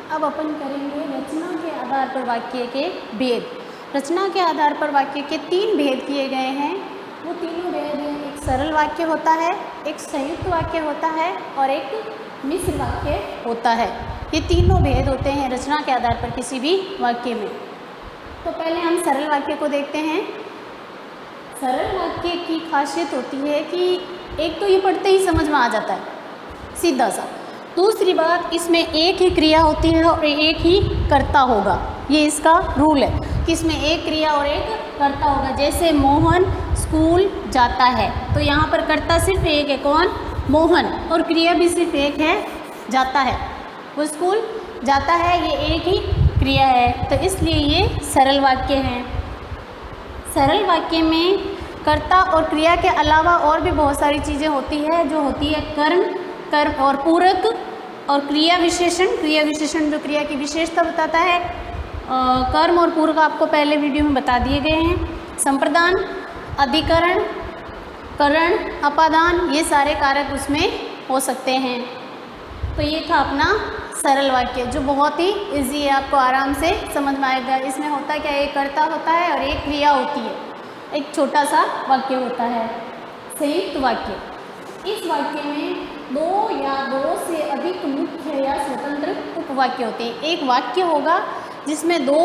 अब अपन करेंगे रचना के आधार पर वाक्य के भेद। रचना के आधार पर वाक्य के 3 भेद किए गए हैं। वो तीनों भेद हैं, एक सरल वाक्य होता है, एक संयुक्त वाक्य होता है और एक मिश्र वाक्य होता है। ये तीनों भेद होते हैं रचना के आधार पर किसी भी वाक्य में। तो पहले हम सरल वाक्य को देखते हैं। सरल वाक्य की खासियत होती है कि एक तो ये पढ़ते ही समझ में आ जाता है सीधा सा। दूसरी बात, इसमें एक ही क्रिया होती है और एक ही कर्ता होगा। ये इसका रूल है कि इसमें एक क्रिया और एक कर्ता होगा। जैसे मोहन स्कूल जाता है, तो यहाँ पर कर्ता सिर्फ एक है, कौन? मोहन, और क्रिया भी सिर्फ एक है, जाता है। वो स्कूल जाता है, ये एक ही क्रिया है, तो इसलिए ये सरल वाक्य हैं। सरल वाक्य में कर्ता और क्रिया के अलावा और भी बहुत सारी चीज़ें होती है, जो होती है कर्म और पूरक और क्रिया विशेषण। क्रिया विशेषण जो क्रिया की विशेषता बताता है। कर्म और पूरक आपको पहले वीडियो में बता दिए गए हैं। संप्रदान, अधिकरण, करण, अपादान, ये सारे कारक उसमें हो सकते हैं। तो ये था अपना सरल वाक्य, जो बहुत ही इजी है, आपको आराम से समझ में आएगा। इसमें होता क्या है, एक कर्ता होता है और एक क्रिया होती है, एक छोटा सा वाक्य होता है। संयुक्त वाक्य, इस वाक्य में 2 या 2 से अधिक मुख्य या स्वतंत्र उपवाक्य होते हैं। एक वाक्य होगा जिसमें 2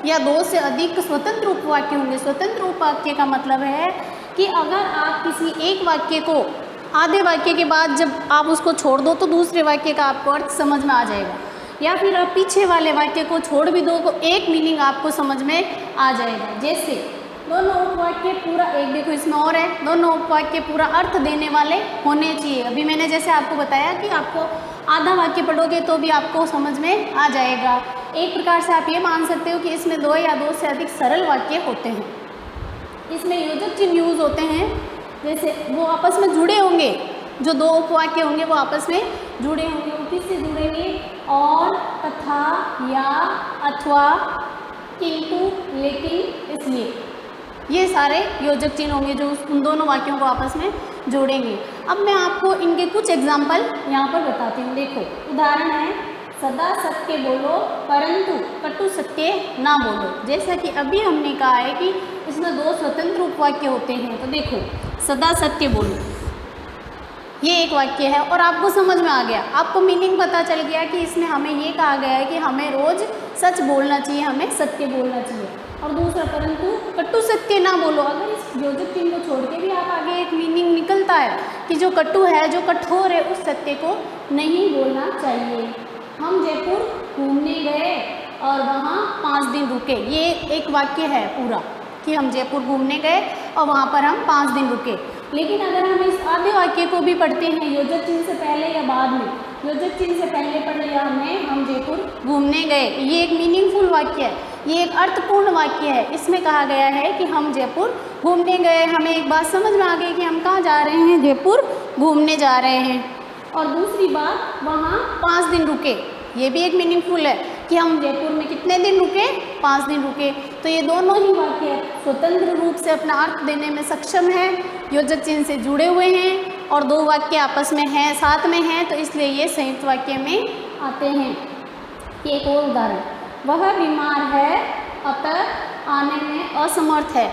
या 2 से अधिक स्वतंत्र उपवाक्य होंगे। स्वतंत्र उपवाक्य का मतलब है कि अगर आप किसी एक वाक्य को आधे वाक्य के बाद जब आप उसको छोड़ दो तो दूसरे वाक्य का आपको अर्थ समझ में आ जाएगा, या फिर आप पीछे वाले वाक्य को छोड़ भी दो तो एक मीनिंग आपको समझ में आ जाएगा। जैसे दोनों उपवाक्य पूरा, एक देखो इसमें और है, दोनों उपवाक्य पूरा अर्थ देने वाले होने चाहिए। अभी मैंने जैसे आपको बताया कि आपको आधा वाक्य पढ़ोगे तो भी आपको समझ में आ जाएगा। एक प्रकार से आप ये मान सकते हो कि इसमें 2 या 2 से अधिक सरल वाक्य होते हैं। इसमें योजक चिन्ह यूज होते हैं, जैसे वो आपस में जुड़े होंगे, जो 2 उपवाक्य होंगे वो आपस में जुड़े होंगे। वो किससे जुड़ेंगे? और, तथा, या, अथवा, किंतु, लेकिन, इसलिए, ये सारे योजक चिन्ह होंगे जो उन दोनों वाक्यों को आपस में जोड़ेंगे। अब मैं आपको इनके कुछ एग्जाम्पल यहाँ पर बताती हूँ। देखो, उदाहरण है, सदा सत्य बोलो परंतु कटु सत्य ना बोलो। जैसा कि अभी हमने कहा है कि इसमें 2 स्वतंत्र उपवाक्य होते हैं। तो देखो, सदा सत्य बोलो, ये एक वाक्य है और आपको समझ में आ गया, आपको मीनिंग पता चल गया कि इसमें हमें ये कहा गया है कि हमें रोज सच बोलना चाहिए, हमें सत्य बोलना चाहिए। और दूसरा, परंतु कटु सत्य ना बोलो। अगर इस योजक चिन्ह को छोड़ के भी आप आगे एक मीनिंग निकलता है कि जो कटु है, जो कठोर है, उस सत्य को नहीं बोलना चाहिए। हम जयपुर घूमने गए और वहाँ 5 दिन रुके, ये एक वाक्य है पूरा कि हम जयपुर घूमने गए और वहाँ पर हम 5 दिन रुके। लेकिन अगर हम इस आधे वाक्य को भी पढ़ते हैं योजक चिन्ह से पहले या बाद में, योजक चिन्ह से पहले पढ़ लिया हमने, हम जयपुर घूमने गए, ये एक मीनिंगफुल वाक्य है, ये एक अर्थपूर्ण वाक्य है। इसमें कहा गया है कि हम जयपुर घूमने गए, हमें एक बात समझ में आ गई कि हम कहाँ जा रहे हैं, जयपुर घूमने जा रहे हैं। और दूसरी बात, वहाँ 5 दिन रुके, ये भी एक मीनिंगफुल है कि हम जयपुर में कितने दिन रुके, 5 दिन रुके। तो ये दोनों ही वाक्य स्वतंत्र रूप से अपना अर्थ देने में सक्षम है, योजक चिन्ह से जुड़े हुए हैं और 2 वाक्य आपस में हैं, साथ में हैं, तो इसलिए ये संयुक्त वाक्य में आते हैं। एक और उदाहरण, वह बीमार है अतः आने में असमर्थ है।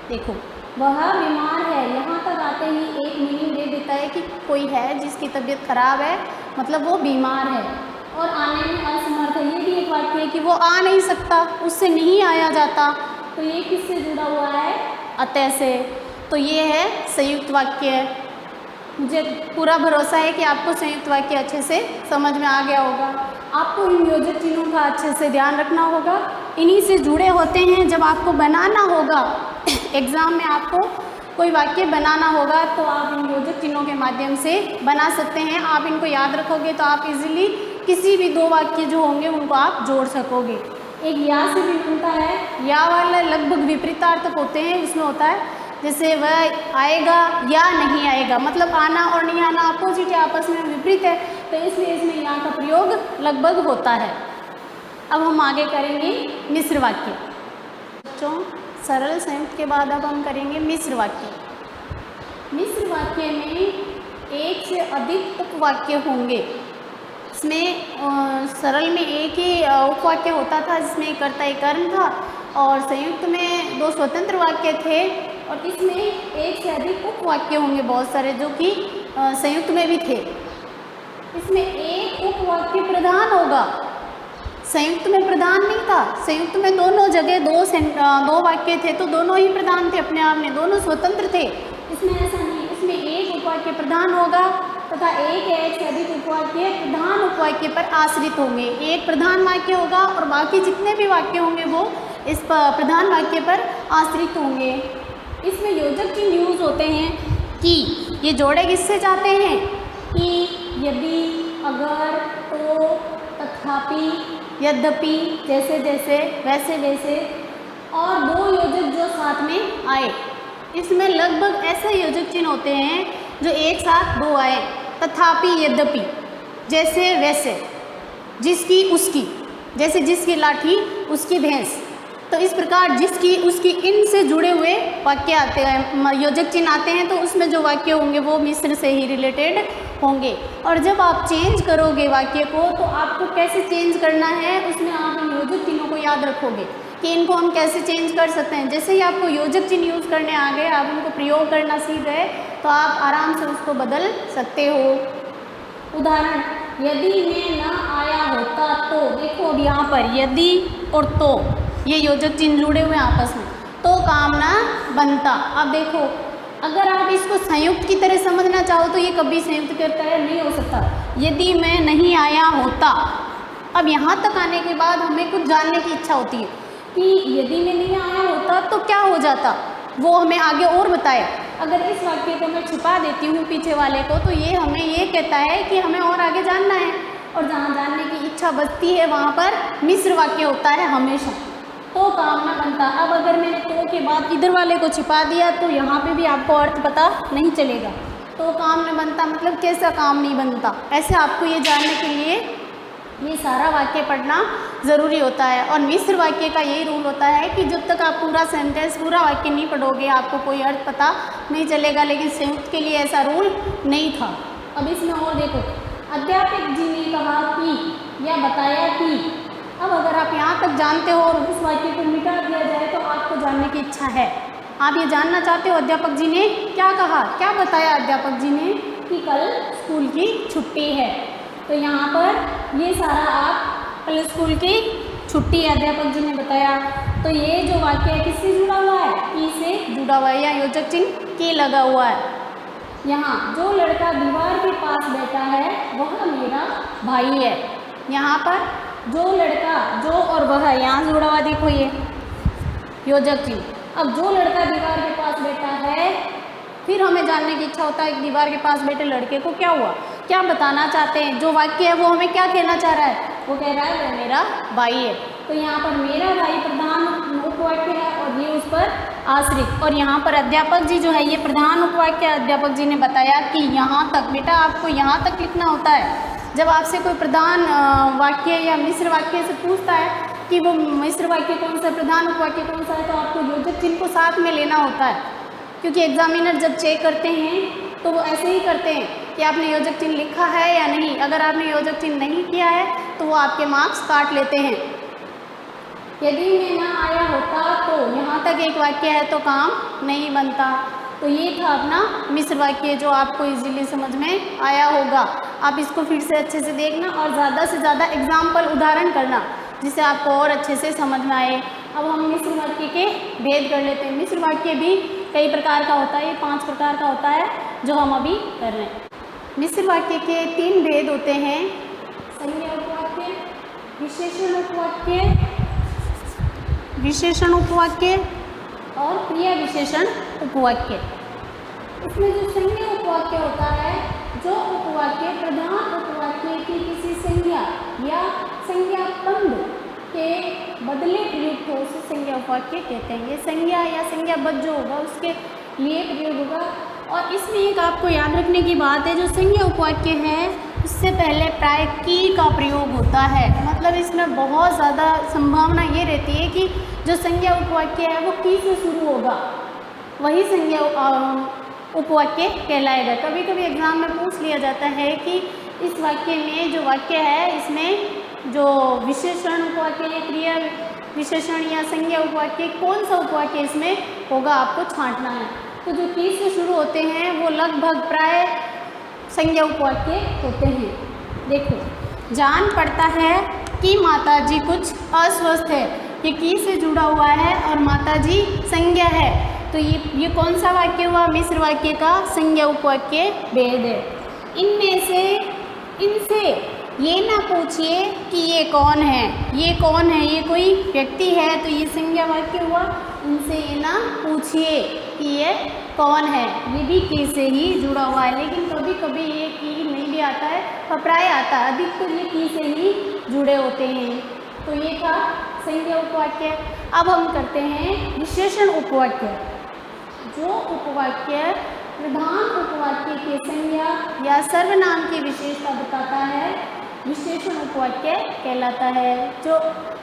देखो, वह बीमार है, यहाँ तक आते ही एक मीनिंग दे देता है कि कोई है जिसकी तबीयत खराब है, मतलब वो बीमार है, और आने में असमर्थ है, ये भी एक वाक्य है कि वो आ नहीं सकता, उससे नहीं आया जाता। तो ये किससे जुड़ा हुआ है? अतः से। तो ये है संयुक्त वाक्य। मुझे पूरा भरोसा है कि आपको संयुक्त वाक्य अच्छे से समझ में आ गया होगा। आपको इन योजक चिन्हों का अच्छे से ध्यान रखना होगा, इन्हीं से जुड़े होते हैं। जब आपको बनाना होगा एग्ज़ाम में, आपको कोई वाक्य बनाना होगा तो आप इन योजक चिन्हों के माध्यम से बना सकते हैं। आप इनको याद रखोगे तो आप इजीली किसी भी 2 वाक्य जो होंगे उनको आप जोड़ सकोगे। एक या से भी बनता है, या वाले लगभग विपरीतार्थक होते हैं। इसमें होता है जैसे वह आएगा या नहीं आएगा, मतलब आना और नहीं आना अपोजिट है, आपस में विपरीत है, तो इसलिए इसमें या का प्रयोग लगभग होता है। अब हम आगे करेंगे मिश्र वाक्य। बच्चों, सरल संयुक्त के बाद अब हम करेंगे मिश्र वाक्य। मिश्र वाक्य में 1 से अधिक उपवाक्य होंगे। इसमें सरल में एक ही उपवाक्य होता था जिसमें एक कर्ता एक कर्म था, और संयुक्त में 2 स्वतंत्र वाक्य थे, और इसमें एक से अधिक उपवाक्य होंगे बहुत सारे, जो कि संयुक्त में भी थे। इसमें एक उपवाक्य प्रधान होगा, संयुक्त में प्रधान नहीं था। संयुक्त में दोनों जगह दो वाक्य थे, तो दोनों ही प्रधान थे अपने आप में, दोनों स्वतंत्र थे। इसमें ऐसा नहीं, इसमें एक उपवाक्य प्रधान होगा तथा एक से अधिक उपवाक्य प्रधान उपवाक्य पर आश्रित होंगे। एक प्रधान वाक्य होगा और बाकी जितने भी वाक्य होंगे वो इस प्रधान वाक्य पर आश्रित होंगे। इसमें योजक चिन्ह यूज होते हैं कि ये जोड़े किससे जाते हैं, कि, यदि, अगर, तो, तथापि, यद्यपि, जैसे जैसे, वैसे वैसे, और 2 योजक जो साथ में आए। इसमें लगभग ऐसे योजक चिन्ह होते हैं जो एक साथ 2 आए, तथापि, यद्यपि, जैसे वैसे, जिसकी उसकी, जैसे जिसकी लाठी उसकी भैंस। तो इस प्रकार जिसकी उसकी इन से जुड़े हुए वाक्य आते हैं, योजक चिन्ह आते हैं, तो उसमें जो वाक्य होंगे वो मिश्र से ही रिलेटेड होंगे। और जब आप चेंज करोगे वाक्य को, तो आपको कैसे चेंज करना है, उसमें आप इन योजक चिन्हों को याद रखोगे कि इनको हम कैसे चेंज कर सकते हैं। जैसे ही आपको योजक चिन्ह यूज़ करने आ गए, आप उनको प्रयोग करना सीख गए, तो आप आराम से उसको बदल सकते हो। उदाहरण, यदि मैं न आया होता तो, देखो अब यहाँ पर यदि और तो ये योजक चिन्ह जुड़े हुए आपस में, तो काम ना बनता। अब देखो, अगर आप इसको संयुक्त की तरह समझना चाहो तो ये कभी संयुक्त करता है नहीं हो सकता। यदि मैं नहीं आया होता, अब यहाँ तक आने के बाद हमें कुछ जानने की इच्छा होती है कि यदि मैं नहीं आया होता तो क्या हो जाता, वो हमें आगे और बताया। अगर इस वाक्य को मैं छिपा देती हूँ पीछे वाले को, तो ये हमें ये कहता है कि हमें और आगे जानना है, और जहाँ जानने की इच्छा बचती है वहाँ पर मिश्र वाक्य होता है हमेशा, तो काम न बनता। अब अगर मैंने तो के बाद इधर वाले को छिपा दिया तो यहाँ पे भी आपको अर्थ पता नहीं चलेगा, तो काम न बनता मतलब कैसा काम नहीं बनता। ऐसे आपको ये जानने के लिए ये सारा वाक्य पढ़ना ज़रूरी होता है। और मिश्र वाक्य का यही रूल होता है कि जब तक आप पूरा सेंटेंस पूरा वाक्य नहीं पढ़ोगे आपको कोई अर्थ पता नहीं चलेगा, लेकिन संयुक्त के लिए ऐसा रूल नहीं था। अब इसमें और देखो, अध्यापक जी ने कहा कि या बताया कि। अब अगर आप यहाँ तक जानते हो और उस वाक्य को मिटा दिया जाए तो आपको जानने की इच्छा है, आप ये जानना चाहते हो अध्यापक जी ने क्या कहा, क्या बताया अध्यापक जी ने कि कल स्कूल की छुट्टी है। तो यहाँ पर ये सारा आप कल स्कूल की छुट्टी अध्यापक जी ने बताया। तो ये जो वाक्य है किससे जुड़ा हुआ है, की से जुड़ा हुआ है, या योजक चिन्ह की लगा हुआ है। यहाँ जो लड़का दीवार के पास बैठा है वह मेरा भाई है। यहाँ पर जो लड़का, जो और वह यहाँ जुड़ा हुआ, देखो ये योजक चिन्ह। अब जो लड़का दीवार के पास बैठा है, फिर हमें जानने की इच्छा होता है कि दीवार के पास बैठे लड़के को क्या हुआ, क्या बताना चाहते हैं। जो वाक्य है वो हमें क्या कहना चाह रहा है, वो कह रहा है वह मेरा भाई है। तो यहाँ पर मेरा भाई प्रधान उपवाक्य है और ये उस पर आश्रित। और यहाँ पर अध्यापक जी जो है ये प्रधान उपवाक्य। अध्यापक जी ने बताया कि यहाँ तक, बेटा आपको यहाँ तक लिखना होता है। जब आपसे कोई प्रधान वाक्य या मिश्र वाक्य से पूछता है कि वो मिश्र वाक्य कौन सा है, प्रधान उपवाक्य कौन सा है, तो आपको योजक चिन्ह को साथ में लेना होता है। क्योंकि एग्जामिनर जब चेक करते हैं तो वो ऐसे ही करते हैं कि आपने योजक चिन्ह लिखा है या नहीं। अगर आपने योजक चिन्ह नहीं किया है तो वो आपके मार्क्स काट लेते हैं। यदि मैं ना आया होता तो, यहाँ तक एक वाक्य है तो काम नहीं बनता। तो ये था अपना मिश्र वाक्य जो आपको इजीली समझ में आया होगा। आप इसको फिर से अच्छे से देखना और ज़्यादा से ज़्यादा एग्जाम्पल उदाहरण करना जिससे आपको और अच्छे से समझ में आए। अब हम मिश्र वाक्य के भेद कर लेते हैं। मिश्र वाक्य भी कई प्रकार का होता है, ये 5 प्रकार का होता है जो हम अभी कर रहे हैं। मिश्र वाक्य के 3 भेद होते हैं, संज्ञा उपवाक्य, विशेषण उपवाक्य और क्रिया विशेषण उपवाक्य। इसमें जो संज्ञा उपवाक्य होता है, जो उपवाक्य प्रधान उपवाक्य की किसी संज्ञा या संज्ञा बंध के बदले प्रयुक्त हो उसे संज्ञा उपवाक्य कहते हैं। ये संज्ञा या संज्ञा बद्ध जो होगा उसके लिए प्रयोग होगा। और इसमें एक आपको याद रखने की बात है, जो संज्ञा उपवाक्य है उससे पहले प्राय की का प्रयोग होता है। मतलब इसमें बहुत ज़्यादा संभावना ये रहती है कि जो संज्ञा उपवाक्य है वो की से शुरू होगा, वही संज्ञा उपवाक्य कहलाएगा। कभी कभी एग्जाम में पूछ लिया जाता है कि इस वाक्य में जो वाक्य है इसमें जो विशेषण उपवाक्य या क्रिया विशेषण या संज्ञा उपवाक्य कौन सा उपवाक्य इसमें होगा आपको छांटना है। तो जो की से शुरू होते हैं वो लगभग प्राय संज्ञा उपवाक्य होते हैं। देखो, जान पड़ता है कि माताजी कुछ अस्वस्थ है, ये की से जुड़ा हुआ है और माताजी संज्ञा है, तो ये कौन सा वाक्य हुआ? मिश्र वाक्य का संज्ञा उपवाक्य भेद है। इनसे ये ना पूछिए कि ये कौन है, ये कौन है, ये कोई व्यक्ति है, तो ये संज्ञा वाक्य हुआ। इनसे ये ना पूछिए कि ये कौन है, ये भी की से ही जुड़ा हुआ है, लेकिन कभी कभी ये की नहीं भी आता है और प्राय आता है, अधिकतर ये की से ही जुड़े होते हैं। तो ये था संज्ञा उपवाक्य। अब हम करते हैं विशेषण उपवाक्य। जो उपवाक्य प्रधान उपवाक्य के संज्ञा या सर्वनाम की विशेषता बताता है विशेषण उपवाक्य कहलाता है। जो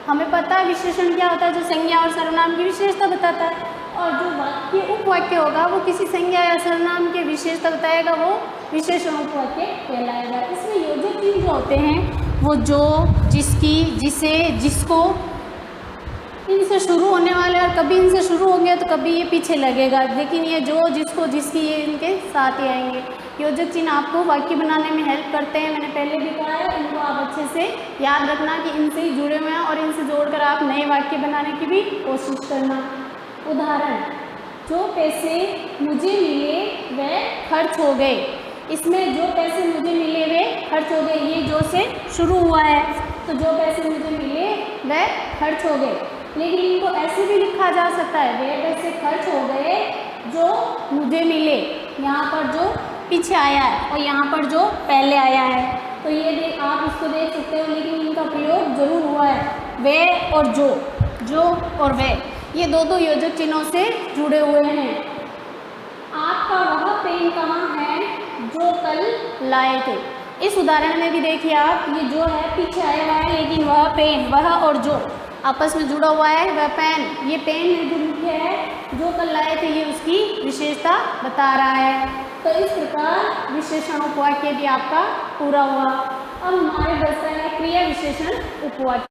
हमें पता है विशेषण क्या होता है, जो संज्ञा और सर्वनाम की विशेषता बताता है, और जो वाक्य उपवाक्य होगा वो किसी संज्ञा या सर्वनाम की विशेषता बताएगा, वो विशेषण उपवाक्य कहलाएगा। इसमें योजक चिन्ह जो होते हैं वो जो, जिसकी, जिसे, जिसको, इनसे शुरू होने वाले, और कभी इनसे शुरू होंगे तो कभी ये पीछे लगेगा, लेकिन ये जो, जिसको, जिसकी, ये इनके साथ ही आएंगे। योजक चिन्ह आपको वाक्य बनाने में हेल्प करते हैं, मैंने पहले भी कहा है, इनको आप अच्छे से याद रखना कि इनसे ही जुड़े हुए हैं और इनसे जोड़कर आप नए वाक्य बनाने की भी कोशिश करना। उदाहरण, जो पैसे मुझे मिले वे खर्च हो गए। इसमें जो पैसे मुझे मिले वे खर्च हो गए, ये जो से शुरू हुआ है, तो जो पैसे मुझे मिले वे खर्च हो गए। लेकिन इनको ऐसे भी लिखा जा सकता है, वे पैसे खर्च हो गए जो मुझे मिले, यहाँ पर जो पीछे आया है और यहाँ पर जो पहले आया है, तो ये आप इसको देख सकते हो, लेकिन इनका प्रयोग जरूर हुआ है। वे और जो और वे, ये दो योजक चिन्हों से जुड़े हुए हैं। आपका वह पेन कहाँ है जो कल लाए थे। इस उदाहरण में भी देखिए आप, ये जो है पीछे आया हुआ है, लेकिन वह पेन, वह और जो आपस में जुड़ा हुआ है। वह पेन, ये पेन है जो मुख्य है, जो कल लाए थे ये उसकी विशेषता बता रहा है। तो इस प्रकार विशेषण उपवाक्य भी आपका पूरा हुआ। अब हमारे बचता है क्रिया विशेषण उपवाक्य।